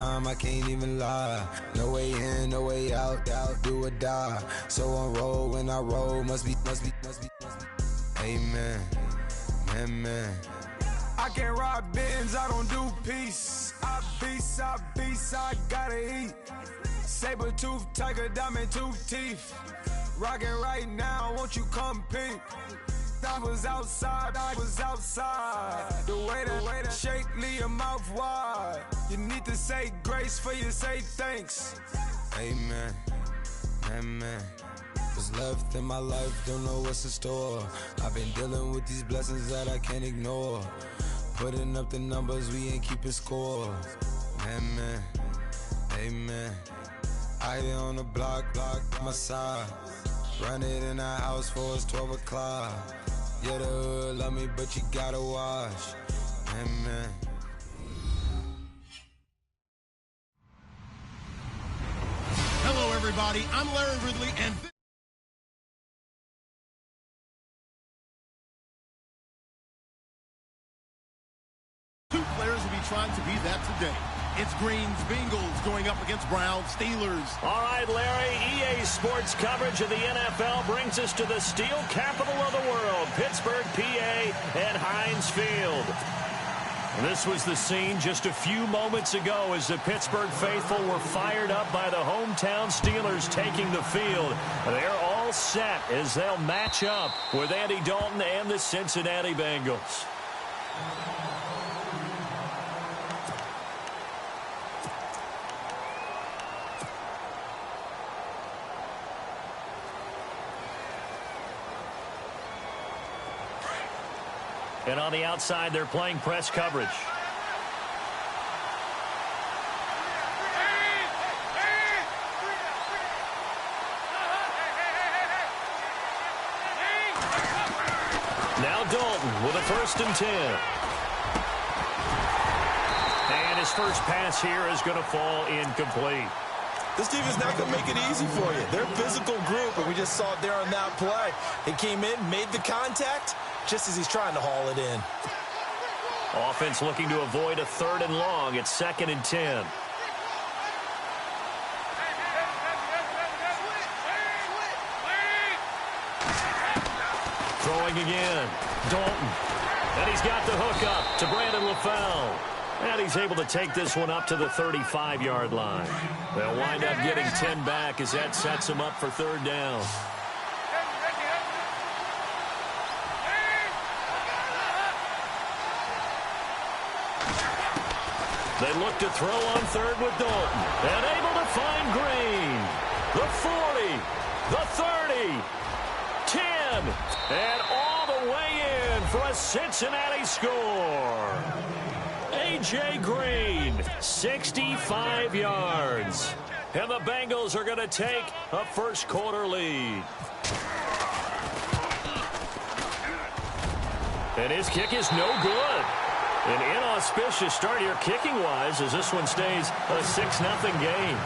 I can't even lie. No way in, no way out, do or die. So on roll when I roll, must be. Amen, amen. I can't ride Benz, I don't do peace. I beast, I gotta eat. Saber tooth, tiger, diamond tooth teeth. Rockin' right now, won't you come peep? I was outside. The way that shake, leave your mouth wide. You need to say grace for you say thanks. Amen, amen. What's left in my life, don't know what's in store. I've been dealing with these blessings that I can't ignore. Putting up the numbers, we ain't keeping score. Amen, amen. I be on the block, my side. Run it in the house for it's 12 o'clock. Yeah, the hood love me, but you gotta watch. Amen. Hello, everybody. I'm Larry Ridley, and two players will be trying to be that today. It's Green's Bengals going up against Browns Steelers. All right, Larry, EA Sports coverage of the NFL brings us to the steel capital of the world, Pittsburgh, PA, and Heinz Field. This was the scene just a few moments ago as the Pittsburgh faithful were fired up by the hometown Steelers taking the field. They're all set as they'll match up with Andy Dalton and the Cincinnati Bengals. And on the outside, they're playing press coverage. Now Dalton with a 1st and 10. And his first pass here is going to fall incomplete. This team is not going to make it easy for you. They're a physical group, and we just saw it there on that play. They came in, made the contact, just as he's trying to haul it in. Offense looking to avoid a 3rd and long. It's 2nd and 10. Throwing again. Dalton. And he's got the hook up to Brandon LaFell. And he's able to take this one up to the 35-yard line. They'll wind up getting 10 back as that sets him up for 3rd down. They look to throw on 3rd with Dalton. And able to find Green. The 40. The 30. 10. And all the way in for a Cincinnati score. A.J. Green, 65 yards. And the Bengals are going to take a first-quarter lead. And his kick is no good. An inauspicious start here kicking-wise as this one stays a 6-0 game.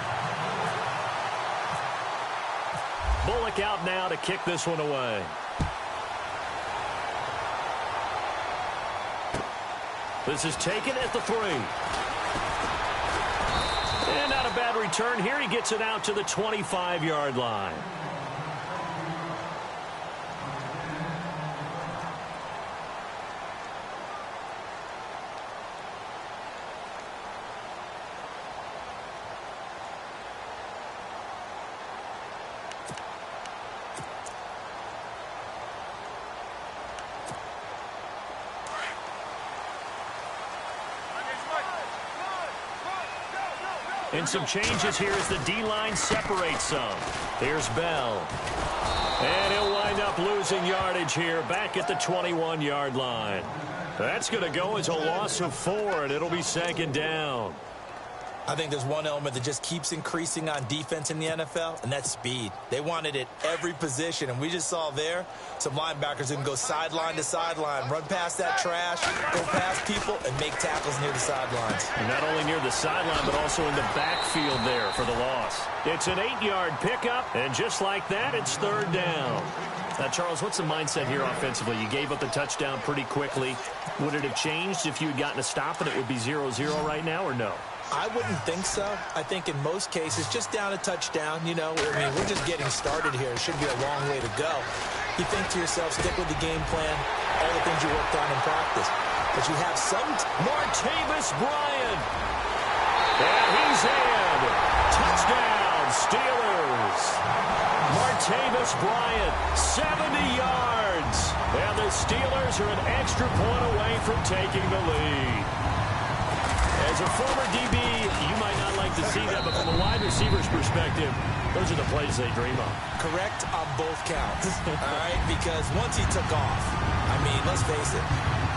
Bullock out now to kick this one away. This is taken at the 3. And not a bad return here. He gets it out to the 25-yard line. And some changes here as the D-line separates some. Here's Bell. And he'll wind up losing yardage here back at the 21-yard line. That's going to go as a loss of 4, and it'll be 2nd down. I think there's one element that just keeps increasing on defense in the NFL, and that's speed. They want it at every position, and we just saw there some linebackers who can go sideline to sideline, run past that trash, go past people, and make tackles near the sidelines. And not only near the sideline, but also in the backfield there for the loss. It's an 8-yard pickup, and just like that, it's 3rd down. Now, Charles, what's the mindset here offensively? You gave up the touchdown pretty quickly. Would it have changed if you had gotten a stop and it would be 0-0 right now, or no? I wouldn't think so. I think in most cases, just down a touchdown, you know, I mean, we're just getting started here. It should be a long way to go. You think to yourself, stick with the game plan, all the things you worked on in practice. But you have some... Martavis Bryant. And he's in. Touchdown, Steelers. Martavis Bryant, 70 yards. And the Steelers are an extra point away from taking the lead. As a former DB, you might not like to see that, but from a wide receiver's perspective, those are the plays they dream of. Correct on both counts, all right? Because once he took off, I mean, let's face it,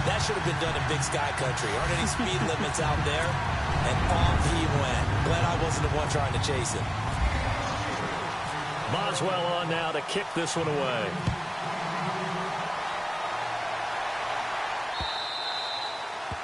that should have been done in Big Sky Country. Aren't any speed limits out there? And off he went. Glad I wasn't the one trying to chase him. Boswell on now to kick this one away.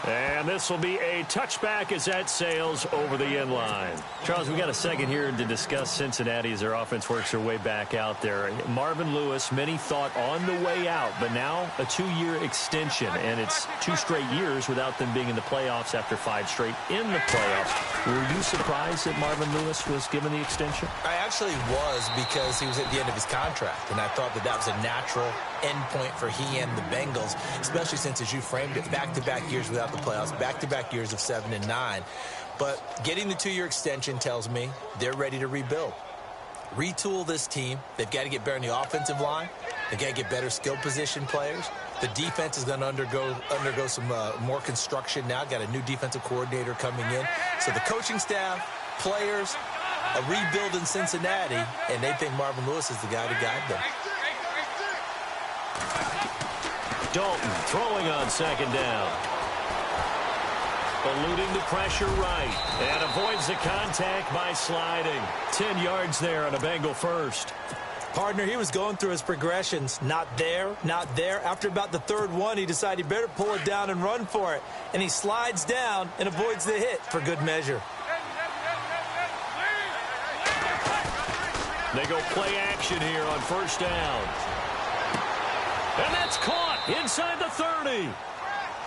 And this will be a touchback as that sails over the end line. Charles, we got a second here to discuss Cincinnati as their offense works their way back out there. Marvin Lewis, many thought on the way out, but now a 2-year extension, and it's 2 straight years without them being in the playoffs after 5 straight in the playoffs. Were you surprised that Marvin Lewis was given the extension? I actually was, because he was at the end of his contract, and I thought that that was a natural end point for he and the Bengals, especially since, as you framed it, back-to-back years without the playoffs, back-to-back years of 7 and 9. But getting the 2-year extension tells me they're ready to rebuild. Retool this team. They've got to get better in the offensive line. They've got to get better skill position players. The defense is going to undergo some more construction now. Got a new defensive coordinator coming in. So the coaching staff, players, a rebuild in Cincinnati, and they think Marvin Lewis is the guy to guide them. Dalton throwing on second down. Eluding the pressure right. And avoids the contact by sliding. 10 yards there on a Bengal first. Partner, he was going through his progressions. Not there, not there. After about the 3rd one, he decided he better pull it down and run for it. And he slides down and avoids the hit for good measure. They go play action here on first down. And that's caught inside the 30.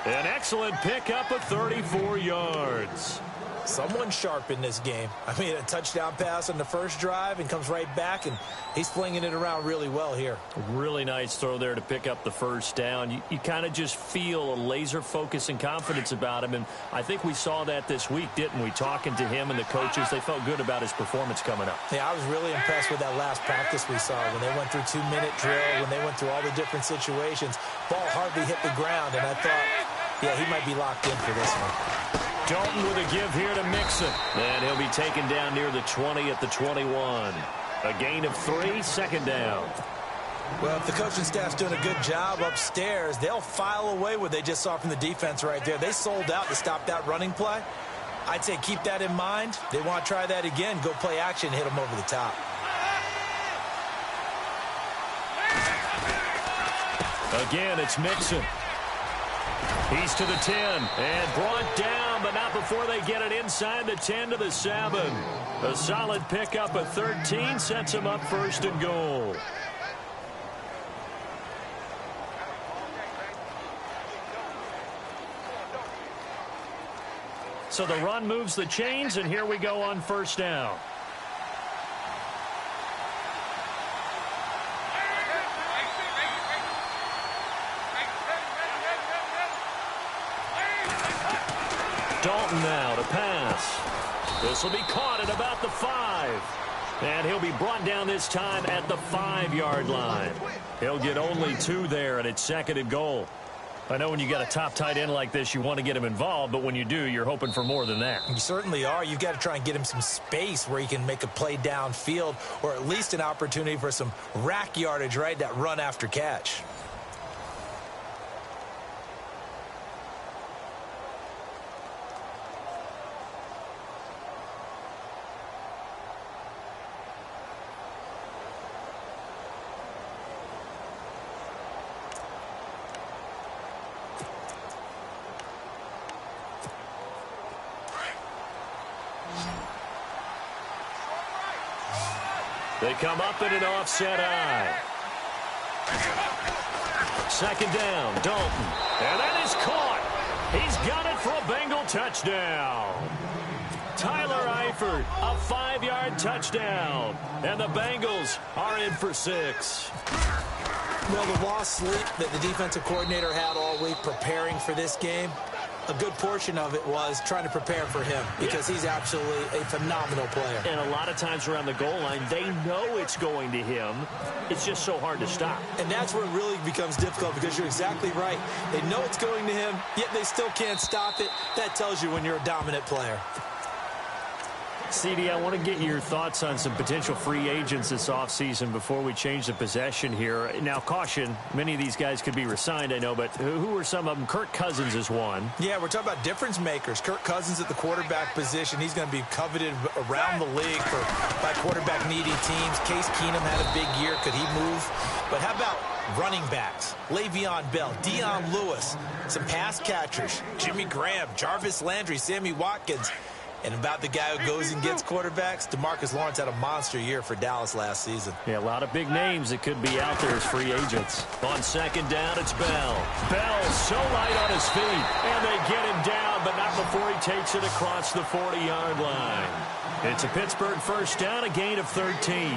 An excellent pickup of 34 yards. Someone sharp in this game. I mean, a touchdown pass on the first drive and comes right back, and he's flinging it around really well here. Really nice throw there to pick up the first down. You kind of just feel a laser focus and confidence about him, and I think we saw that this week, didn't we? Talking to him and the coaches, they felt good about his performance coming up. Yeah, I was really impressed with that last practice we saw when they went through 2-minute drill, when they went through all the different situations. Ball hardly hit the ground, and I thought, yeah, he might be locked in for this one. Dalton with a give here to Mixon. And he'll be taken down near the 20 at the 21. A gain of 3, second down. Well, if the coaching staff's doing a good job upstairs, they'll file away what they just saw from the defense right there. They sold out to stop that running play. I'd say keep that in mind. They want to try that again. Go play action, hit them over the top. Again, it's Mixon. He's to the 10 and brought down, but not before they get it inside the 10 to the 7. A solid pickup of 13 sets him up first and goal. So the run moves the chains, and here we go on first down. Dalton now to pass. This will be caught at about the 5. And he'll be brought down this time at the 5-yard line. He'll get only 2 there, and it's second and goal. I know when you got a top tight end like this, you want to get him involved, but when you do, you're hoping for more than that. You certainly are. You've got to try and get him some space where he can make a play downfield, or at least an opportunity for some rack yardage, right? That run after catch. They come up in an offset eye. Second down, Dalton. And that is caught. He's got it for a Bengal touchdown. Tyler Eifert, a 5-yard touchdown. And the Bengals are in for 6. Well, the lost sleep that the defensive coordinator had all week preparing for this game, a good portion of it was trying to prepare for him because he's absolutely a phenomenal player. And a lot of times around the goal line, they know it's going to him. It's just so hard to stop. And that's where it really becomes difficult because you're exactly right. They know it's going to him, yet they still can't stop it. That tells you when you're a dominant player. CD, I want to get your thoughts on some potential free agents this offseason before we change the possession here. Now, caution, many of these guys could be re-signed, I know, but who are some of them? Kirk Cousins is one. Yeah, we're talking about difference makers. Kirk Cousins at the quarterback position. He's going to be coveted around the league by quarterback-needy teams. Case Keenum had a big year. Could he move? But how about running backs? Le'Veon Bell, Dion Lewis, some pass catchers, Jimmy Graham, Jarvis Landry, Sammy Watkins. And about the guy who goes and gets quarterbacks, DeMarcus Lawrence had a monster year for Dallas last season. Yeah, a lot of big names that could be out there as free agents. On second down, it's Bell. Bell so light on his feet, and they get him down, but not before he takes it across the 40-yard line. It's a Pittsburgh first down, a gain of 13.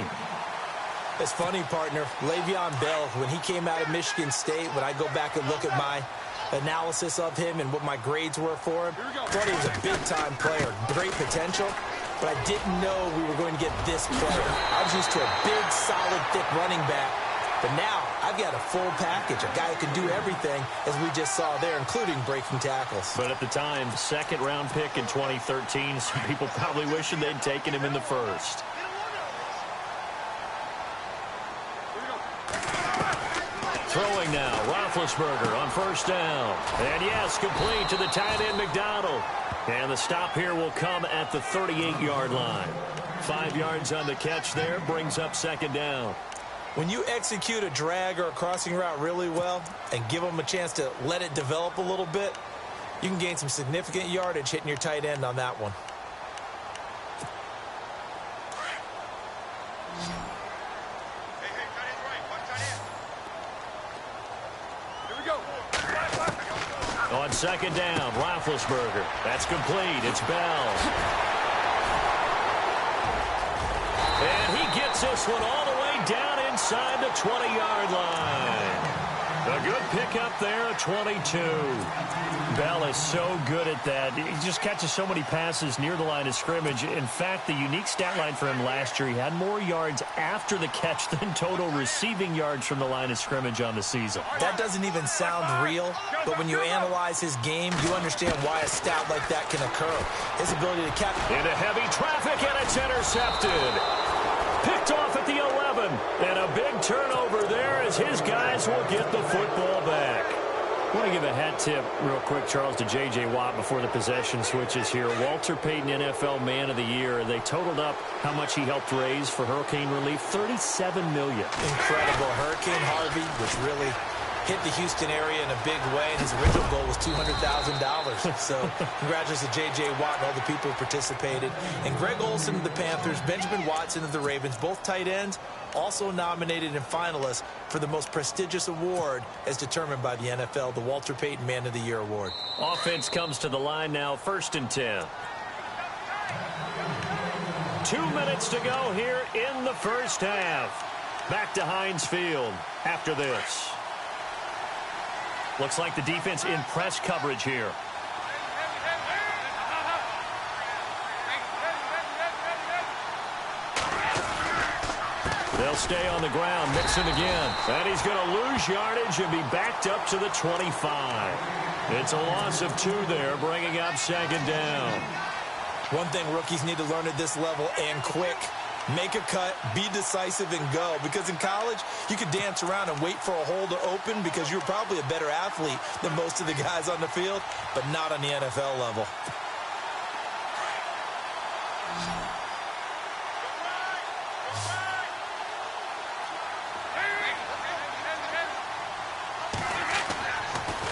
It's funny, partner. Le'Veon Bell, when he came out of Michigan State, when I go back and look at my analysis of him and what my grades were for him, I thought he was a big-time player, great potential, but I didn't know we were going to get this player. I was used to a big, solid, thick running back, but now I've got a full package, a guy who can do everything, as we just saw there, including breaking tackles. But at the time, second-round pick in 2013, some people probably wishing they'd taken him in the first. Throwing now, Roethlisberger on first down. And yes, complete to the tight end, McDonald. And the stop here will come at the 38-yard line. 5 yards on the catch there, brings up second down. When you execute a drag or a crossing route really well and give them a chance to let it develop a little bit, you can gain some significant yardage hitting your tight end on that one. On second down, Roethlisberger. That's complete. It's Bell. And he gets this one all the way down inside the 20-yard line. A good pickup there at 22. Bell is so good at that. He just catches so many passes near the line of scrimmage. In fact, the unique stat line for him last year, he had more yards after the catch than total receiving yards from the line of scrimmage on the season. That doesn't even sound real, but when you analyze his game, you understand why a stat like that can occur. His ability to catch. Into heavy traffic, and it's intercepted. Picked off at the 11, and a big turnover there as his guys will get the football back. I want to give a hat tip real quick, Charles, to J.J. Watt before the possession switches here. Walter Payton, NFL Man of the Year. They totaled up how much he helped raise for hurricane relief, $37 million. Incredible. Hurricane Harvey, which really hit the Houston area in a big way, and his original goal was $200,000. So congratulations to J.J. Watt and all the people who participated. And Greg Olsen of the Panthers, Benjamin Watson of the Ravens, both tight ends, also nominated and finalists for the most prestigious award as determined by the NFL, the Walter Payton Man of the Year Award. Offense comes to the line now, 1st and 10. 2 minutes to go here in the first half. Back to Heinz Field after this. Looks like the defense in press coverage here. They'll stay on the ground, Mixon again. And he's going to lose yardage and be backed up to the 25. It's a loss of 2 there, bringing up second down. One thing rookies need to learn at this level, and quick. Make a cut, be decisive, and go. Because in college, you could dance around and wait for a hole to open because you're probably a better athlete than most of the guys on the field, but not on the NFL level.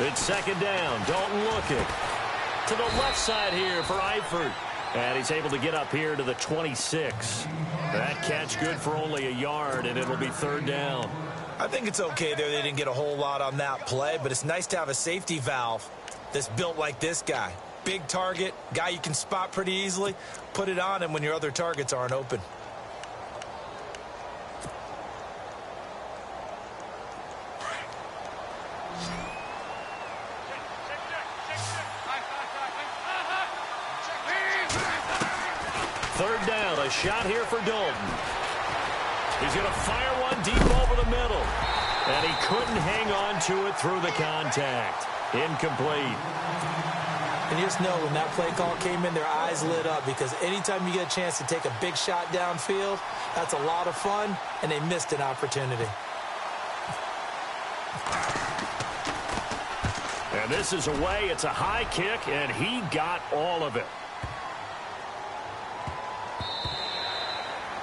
It's second down. Don't look it. To the left side here for Eifert. And he's able to get up here to the 26. That catch good for only a yard, and it'll be third down. I think it's okay there. They didn't get a whole lot on that play, but it's nice to have a safety valve that's built like this guy. big target, guy you can spot pretty easily, put it on him when your other targets aren't open. Third down, a shot here for Dalton. He's going to fire one deep over the middle. And he couldn't hang on to it through the contact. Incomplete. And you just know when that play call came in, their eyes lit up, because anytime you get a chance to take a big shot downfield, that's a lot of fun, and they missed an opportunity. And this is away. It's a high kick, and he got all of it.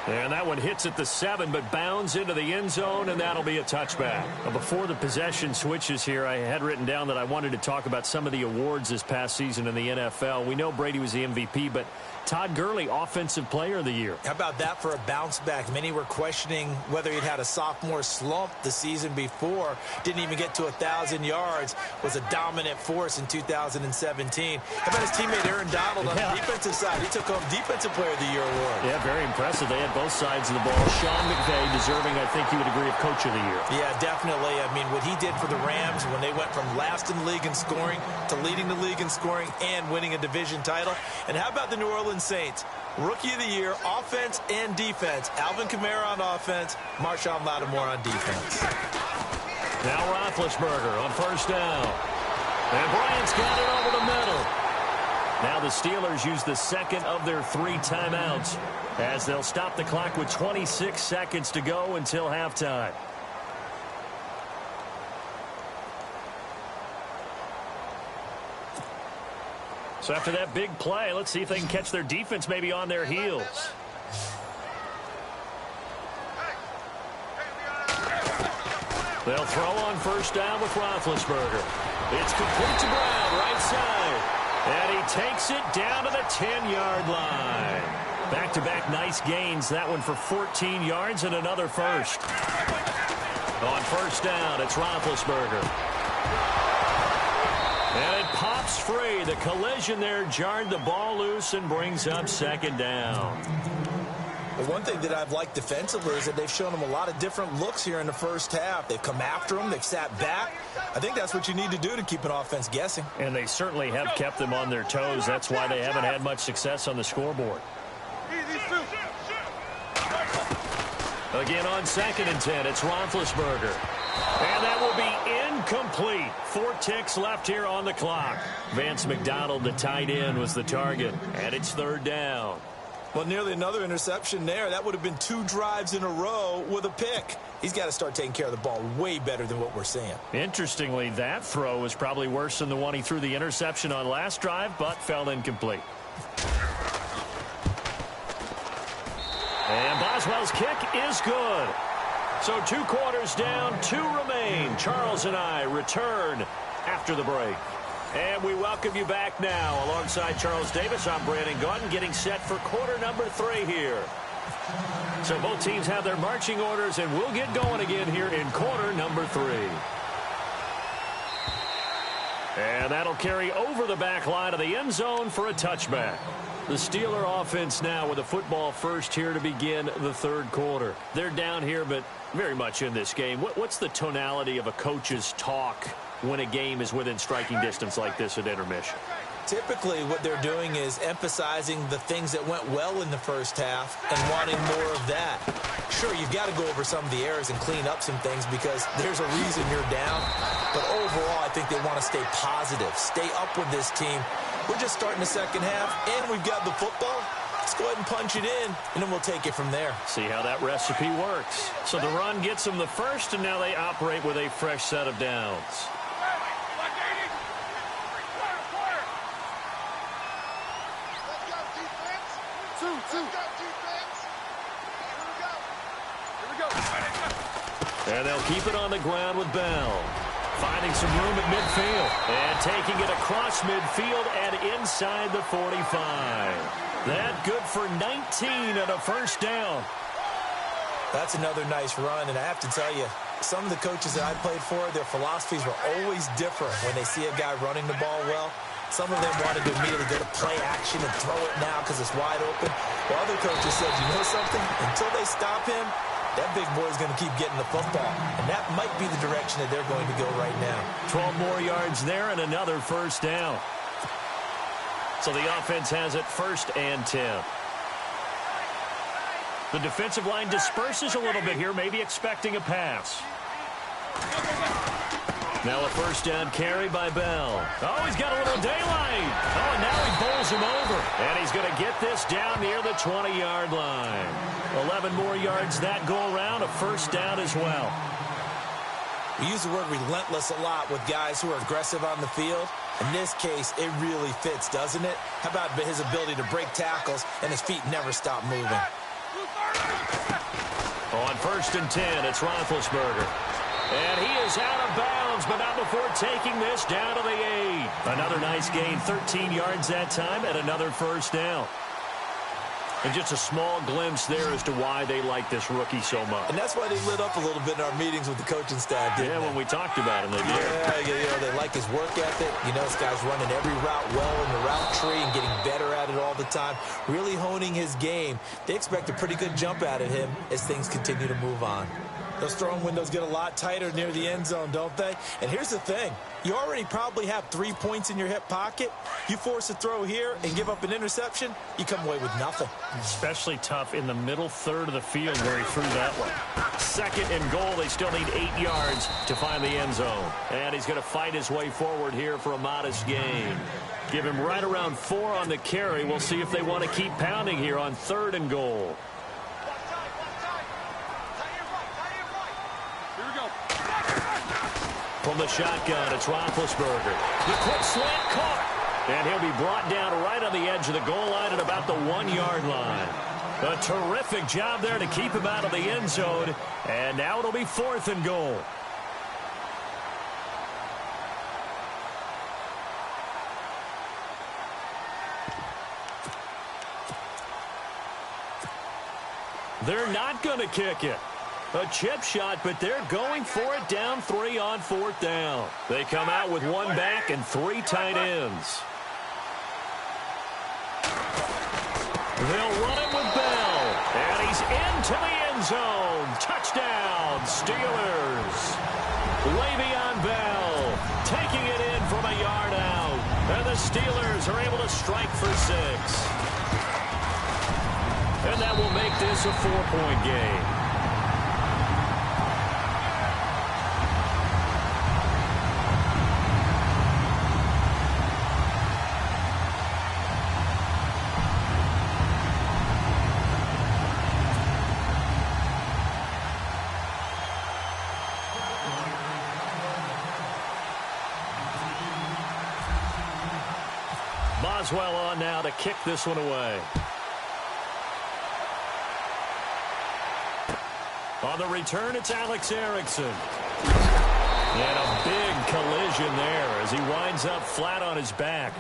And that one hits at the 7, but bounds into the end zone, and that'll be a touchback. Now, before the possession switches here, I had written down that I wanted to talk about some of the awards this past season in the NFL. We know Brady was the MVP, but Todd Gurley, Offensive Player of the Year. How about that for a bounce back? Many were questioning whether he'd had a sophomore slump the season before. Didn't even get to 1,000 yards. Was a dominant force in 2017. How about his teammate Aaron Donald on the defensive side? He took home Defensive Player of the Year award. Yeah, very impressive. They had both sides of the ball. Sean McVay deserving, I think you would agree, of Coach of the Year. Yeah, definitely. I mean, what he did for the Rams when they went from last in the league in scoring to leading the league in scoring and winning a division title. And how about the New Orleans Saints? Rookie of the Year, offense and defense. Alvin Kamara on offense, Marshawn Lattimore on defense. Now Roethlisberger on first down. And Bryant's got it over the middle. Now the Steelers use the second of their 3 timeouts as they'll stop the clock with 26 seconds to go until halftime. So after that big play, let's see if they can catch their defense maybe on their heels. They'll throw on first down with Roethlisberger. It's complete to Brown, right side. And he takes it down to the 10-yard line. Back-to-back nice gains. That one for 14 yards and another first. On first down, it's Roethlisberger. And it pops free. The collision there jarred the ball loose and brings up second down. The one thing that I've liked defensively is that they've shown them a lot of different looks here in the first half. They've come after them. They've sat back. I think that's what you need to do to keep an offense guessing. And they certainly have kept them on their toes. That's why they haven't had much success on the scoreboard. Again on 2nd and 10, it's Roethlisberger. And that will be incomplete. 4 ticks left here on the clock. Vance McDonald, the tight end, was the target. And it's third down. Well, nearly another interception there. That would have been 2 drives in a row with a pick. He's got to start taking care of the ball way better than what we're seeing. Interestingly, that throw was probably worse than the one he threw the interception on last drive, but fell incomplete. And Boswell's kick is good. So 2 quarters down, 2 remain. Charles and I return after the break. And we welcome you back now. Alongside Charles Davis, I'm Brandon Gaudin, getting set for quarter number 3 here. So both teams have their marching orders, and we'll get going again here in quarter number 3. And that'll carry over the back line of the end zone for a touchback. The Steeler offense now with a football first here to begin the third quarter. They're down here, but very much in this game. What's the tonality of a coach's talk when a game is within striking distance like this at intermission? Typically, what they're doing is emphasizing the things that went well in the first half and wanting more of that. Sure, you've got to go over some of the errors and clean up some things because there's a reason you're down. But overall, I think they want to stay positive, stay up with this team. We're just starting the second half, and we've got the football. Let's go ahead and punch it in, and then we'll take it from there. See how that recipe works. So the run gets them the first, and now they operate with a fresh set of downs. And they'll keep it on the ground with Bell. Finding some room at midfield. And taking it across midfield and inside the 45. That good for 19 and a first down. That's another nice run, and I have to tell you, some of the coaches that I played for, their philosophies were always different when they see a guy running the ball well. Some of them wanted to immediately go to play action and throw it now because it's wide open. While other coaches said, you know something? Until they stop him, that big boy is going to keep getting the football. And that might be the direction that they're going to go right now. 12 more yards there and another first down. So the offense has it 1st and 10. The defensive line disperses a little bit here, maybe expecting a pass. Now a first down carry by Bell. Oh, he's got a little daylight. Oh, and now he bowls him over. And he's going to get this down near the 20-yard line. 11 more yards that go around, a first down as well. We use the word relentless a lot with guys who are aggressive on the field. In this case, it really fits, doesn't it? How about his ability to break tackles and his feet never stop moving? On 1st and 10, it's Roethlisberger. And he is out of bounds, but not before taking this down to the 8. Another nice gain, 13 yards that time, and another first down. And just a small glimpse there as to why they like this rookie so much. And that's why they lit up a little bit in our meetings with the coaching staff, didn't they? When we talked about him, they did. Yeah, they like his work ethic. You know, this guy's running every route well in the route tree and getting better at it all the time, really honing his game. They expect a pretty good jump out of him as things continue to move on. Those throwing windows get a lot tighter near the end zone, don't they? And here's the thing. You already probably have 3 points in your hip pocket. You force a throw here and give up an interception, you come away with nothing. Especially tough in the middle third of the field where he threw that one. 2nd and goal. They still need 8 yards to find the end zone. And he's going to fight his way forward here for a modest gain. Give him right around 4 on the carry. We'll see if they want to keep pounding here on 3rd and goal. From the shotgun, it's Roethlisberger. The quick slant caught. And he'll be brought down right on the edge of the goal line at about the 1-yard line. A terrific job there to keep him out of the end zone. And now it'll be 4th and goal. They're not going to kick it. A chip shot, but they're going for it down 3 on 4th down. They come out with 1 back and 3 tight ends. They'll run it with Bell. And he's into the end zone. Touchdown, Steelers. Le'Veon Bell taking it in from a yard out. And the Steelers are able to strike for 6. And that will make this a 4-point game. Boswell on now to kick this one away. On the return, it's Alex Erickson. And a big collision there as he winds up flat on his back.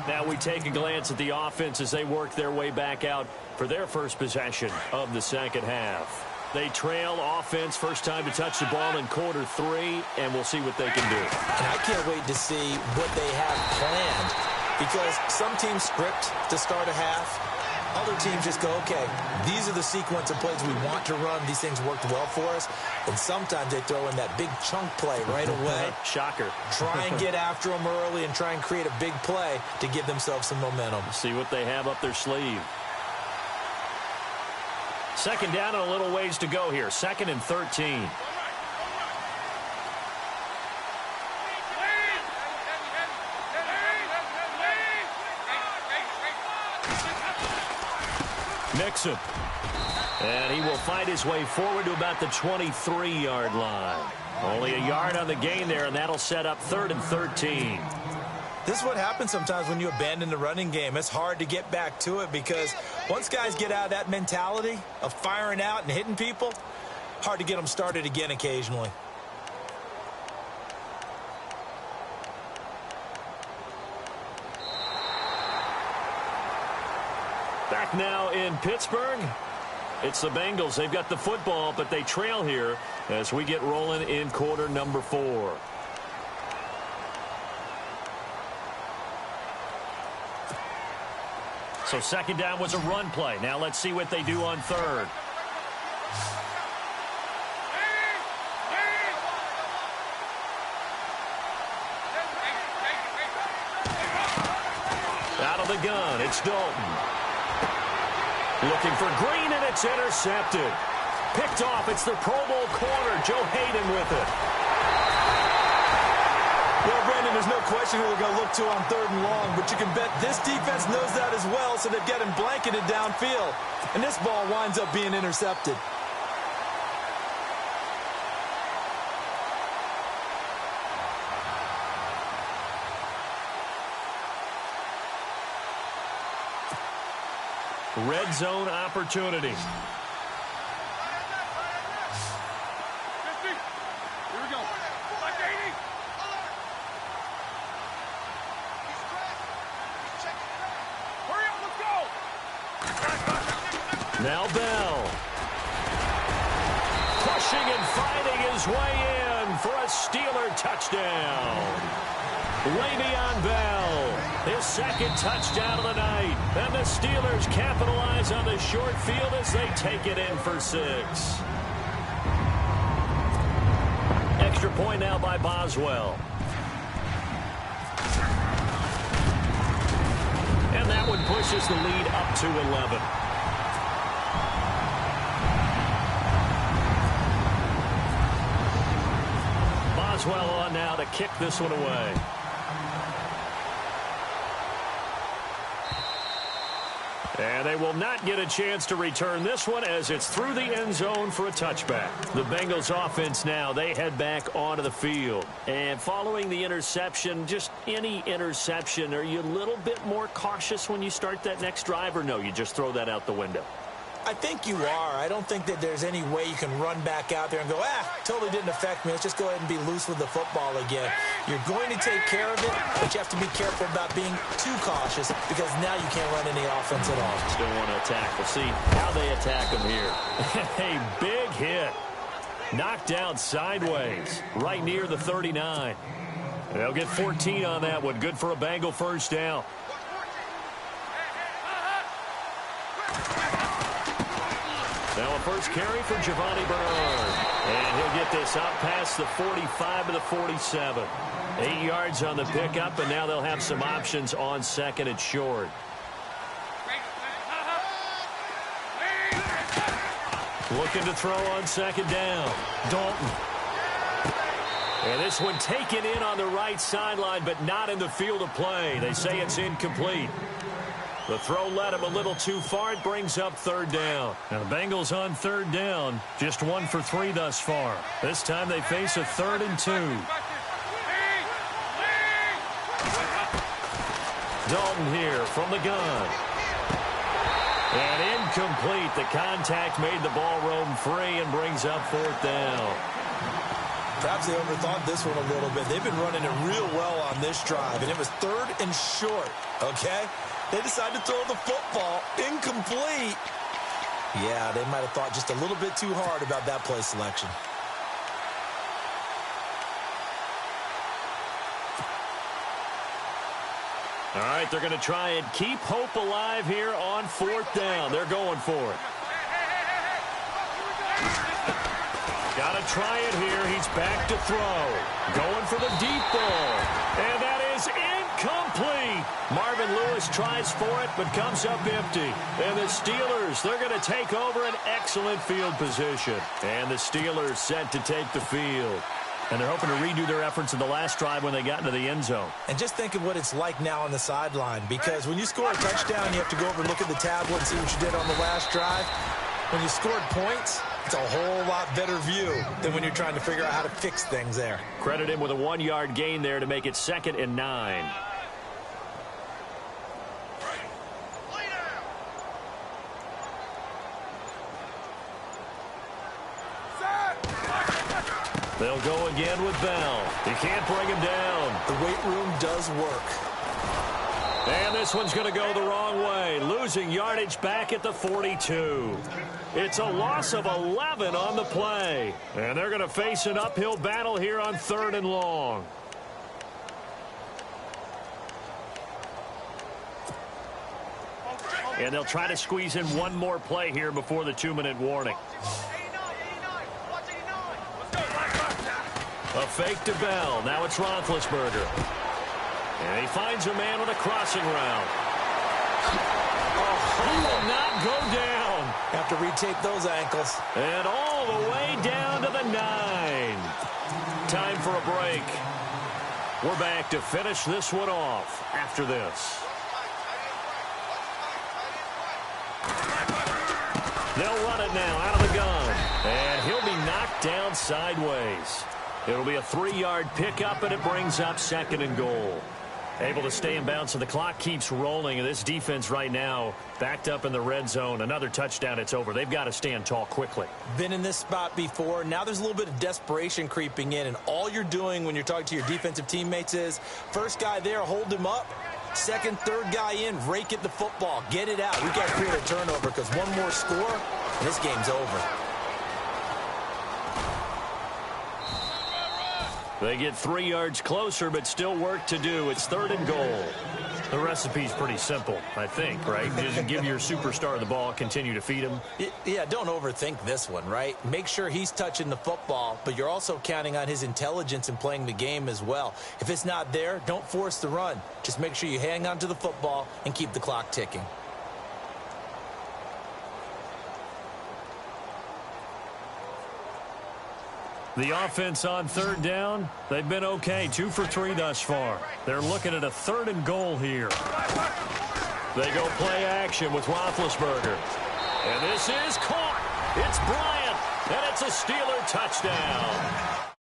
Now we take a glance at the offense as they work their way back out for their first possession of the second half. They trail offense, first time to touch the ball in quarter 3, and we'll see what they can do. And I can't wait to see what they have planned, because some teams script to start a half. Other teams just go, okay, these are the sequence of plays we want to run. These things worked well for us. And sometimes they throw in that big chunk play right away. Shocker. Try and get after them early and try and create a big play to give themselves some momentum. See what they have up their sleeve. 2nd down and a little ways to go here. 2nd and 13. Mixon. And he will fight his way forward to about the 23-yard line. Only a yard on the gain there, and that'll set up 3rd and 13. This is what happens sometimes when you abandon the running game. It's hard to get back to it because once guys get out of that mentality of firing out and hitting people, hard to get them started again occasionally. Back now in Pittsburgh. It's the Bengals. They've got the football, but they trail here as we get rolling in quarter number 4. So second down was a run play. Now let's see what they do on third. Out of the gun, it's Dalton. Looking for Green, and it's intercepted. Picked off, it's the Pro Bowl corner, Joe Hayden with it. Well, Brandon, there's no question who they're going to look to on third and long, but you can bet this defense knows that as well, so they're getting blanketed downfield. And this ball winds up being intercepted. Red zone opportunity. Now Bell. Pushing and fighting his way in for a Steeler touchdown. Le'Veon Bell, his second touchdown of the night. And the Steelers capitalize on the short field as they take it in for 6. Extra point now by Boswell. And that one pushes the lead up to 11. Boswell on now to kick this one away. And they will not get a chance to return this one as it's through the end zone for a touchback. The Bengals offense now, they head back onto the field. And following the interception, just any interception, are you a little bit more cautious when you start that next drive, or no, you just throw that out the window? I think you are. I don't think that there's any way you can run back out there and go, totally didn't affect me. Let's just go ahead and be loose with the football again. You're going to take care of it, but you have to be careful about being too cautious because now you can't run any offense at all. Still want to attack. We'll see how they attack him here. A big hit. Knocked down sideways right near the 39. They'll get 14 on that one. Good for a Bengal first down. Now a first carry for Giovanni Bernard. And he'll get this out past the 45 to the 47. 8 yards on the pickup, and now they'll have some options on second and short. Looking to throw on second down. Dalton. And this one taken in on the right sideline, but not in the field of play. They say it's incomplete. The throw led him a little too far. It brings up third down. Now the Bengals on third down. Just 1 for 3 thus far. This time they face a 3rd and 2. Dalton here from the gun. And incomplete. The contact made the ball roam free and brings up 4th down. Perhaps they overthought this one a little bit. They've been running it real well on this drive, and it was 3rd and short, okay? They decided to throw the football. Incomplete. Yeah, they might have thought just a little bit too hard about that play selection. All right, they're going to try and keep hope alive here on 4th down. They're going for it. Got to try it here. He's back to throw. Going for the deep ball. And that is incomplete. Marvin Lewis tries for it, but comes up empty. And the Steelers, they're going to take over an excellent field position. And the Steelers set to take the field. And they're hoping to redo their efforts in the last drive when they got into the end zone. And just think of what it's like now on the sideline, because when you score a touchdown, you have to go over and look at the tablet and see what you did on the last drive. When you scored points, it's a whole lot better view than when you're trying to figure out how to fix things there. Credit him with a 1-yard gain there to make it 2nd and 9. They'll go again with Bell. He can't bring him down. The weight room does work. And this one's going to go the wrong way. Losing yardage back at the 42. It's a loss of 11 on the play. And they're going to face an uphill battle here on 3rd and long. And they'll try to squeeze in one more play here before the 2-minute warning. A fake to Bell. Now it's Roethlisberger. And he finds a man with a crossing route. Oh, he will not go down. Have to retake those ankles. And all the way down to the 9. Time for a break. We're back to finish this one off after this. They'll run it now out of the gun. And he'll be knocked down sideways. It'll be a 3-yard pickup, and it brings up 2nd and goal. Able to stay in bounds, so the clock keeps rolling. And this defense right now backed up in the red zone. Another touchdown, it's over. They've got to stand tall quickly. Been in this spot before. Now there's a little bit of desperation creeping in. And all you're doing when you're talking to your defensive teammates is, first guy there, hold him up. Second, third guy in, rake at the football. Get it out. We've got to create a turnover because one more score, and this game's over. They get 3 yards closer, but still work to do. It's 3rd and goal. The recipe's pretty simple, I think, right? Just give your superstar the ball, continue to feed him. Yeah, don't overthink this one, right? Make sure he's touching the football, but you're also counting on his intelligence in playing the game as well. If it's not there, don't force the run. Just make sure you hang on to the football and keep the clock ticking. The offense on 3rd down, they've been okay. 2 for 3 thus far. They're looking at a 3rd and goal here. They go play action with Roethlisberger. And this is caught. It's Bryant, and it's a Steeler touchdown.